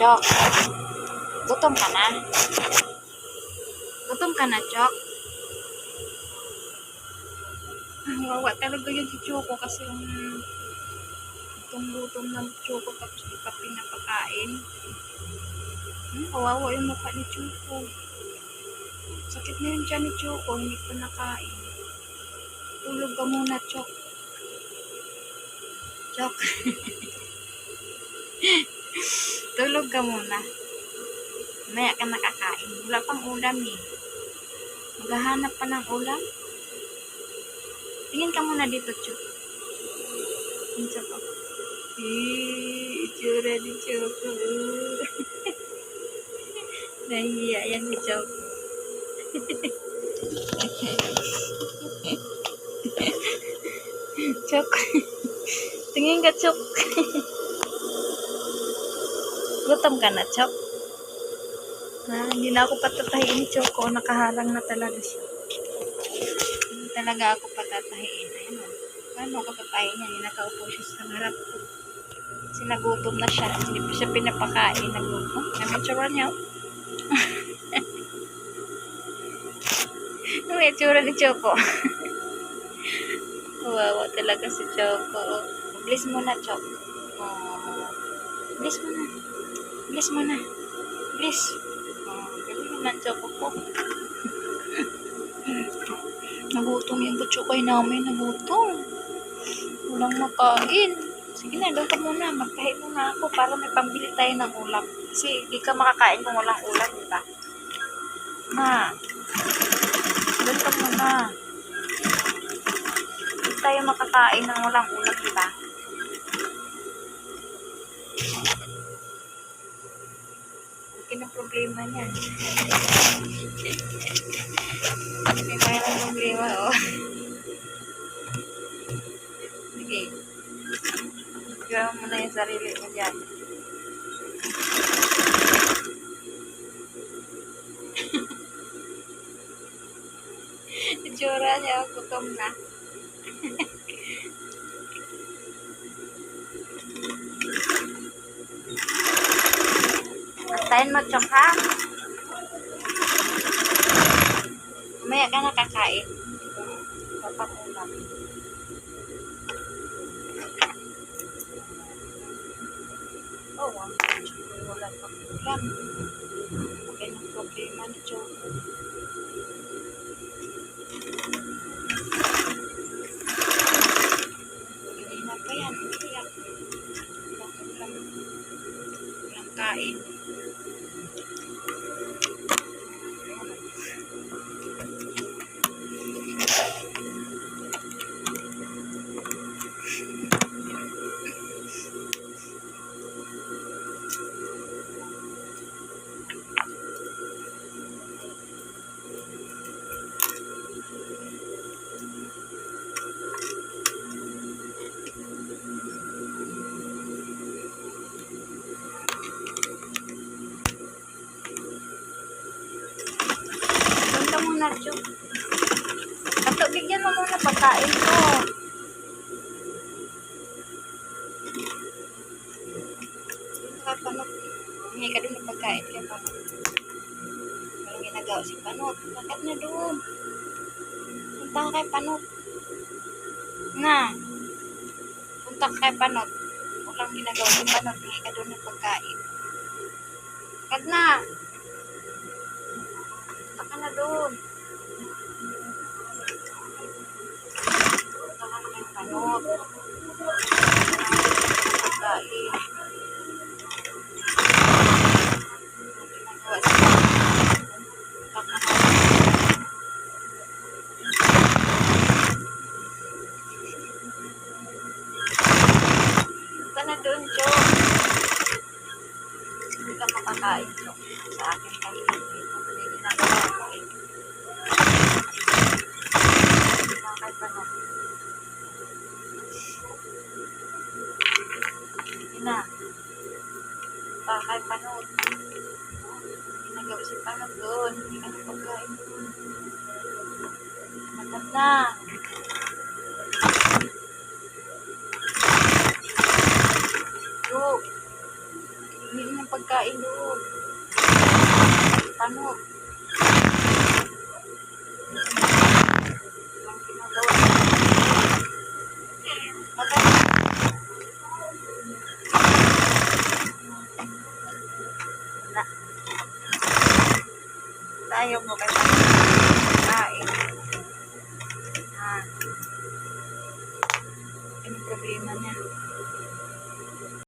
Chok, gutom ka na? Gutom ka na, Chok? Wawa talaga yun si Choco kasi gutom ng Choco tapos di pa pinapakain. Kawawa yung mukha ni Choco. Sakit na yun dyan ni Choco, hindi pa nakain. Tulog ka muna, Chok. Chok. Tulog ka muna. Maya ka nakakain. Wala pang ulam eh. Maghahanap pa ng ulam. Tingin ka muna dito, Chok. Tingin ko. Itsura ni Choco. Nahiya yan ni Choco. Chok. Tingin ka, Chok. Gutom ka na, Chok. Hindi na ako patatahiin ni Choco. Nakaharang na talaga siya. Hindi talaga ako patatahiin. Ayun o. Paano ako patatahiin niya? Hindi nakaupo siya sa harap ko. Kasi nagutom na siya. Hindi pa siya pinapakain. Nagutom. Ang itsura niya. Ang itsura ni Choco. Wawa talaga si Choco. Bliss mo na, Choco. Bliss mo na. Bliss mo na. Bliss. Galing naman, Choco ko. Nagutom yung butsukoy namin. Nagutom. Walang makain. Sige na, doon ka muna. Magkain muna ako para may pambili tayo ng ulam. Kasi di ka makakain kung walang ulam, diba? Ma. Doon ka muna. Hindi tayo makakain ng walang ulam, diba? Ano problema niya? May mayroong problema, oh. Sige. Gawin mo na yung sarili mo dyan. Itsura niya, gutom na. Antayin mo, Chok, ha? Mamaya ka nakakain. Kapag ulam. Oh, ang Chok, wala pang ulam. Okay ng problema ni Chok. Kanina pa yan, iyak. Walang ulam. Walang kain. Muna, Chok. Ato, bigyan mo muna pagkain ko. Panot. Hindi ka doon na pagkain kay Panot. Walang ginagawa si Panot. Bakit na doon? Punta ka kay Panot. Na. Punta ka kay Panot. Walang ginagawa si Panot. Hindi ka doon na pagkain. Bakit na. Punta ka na doon. Punta ka na kay Panot. Pagkain. Punta na doon, Chok. Hindi ka makakain, Chok. Sa akin kayo. Hindi ginagawa ko eh. Bakit pa no? Hindi na. Bakit pa no? Ginagawa si Panot doon. Hindi ka na pagkain doon. Matag na. Chok. Hindi na pagkain. pagkain doon. Paano? Ang ginagawa. Okay.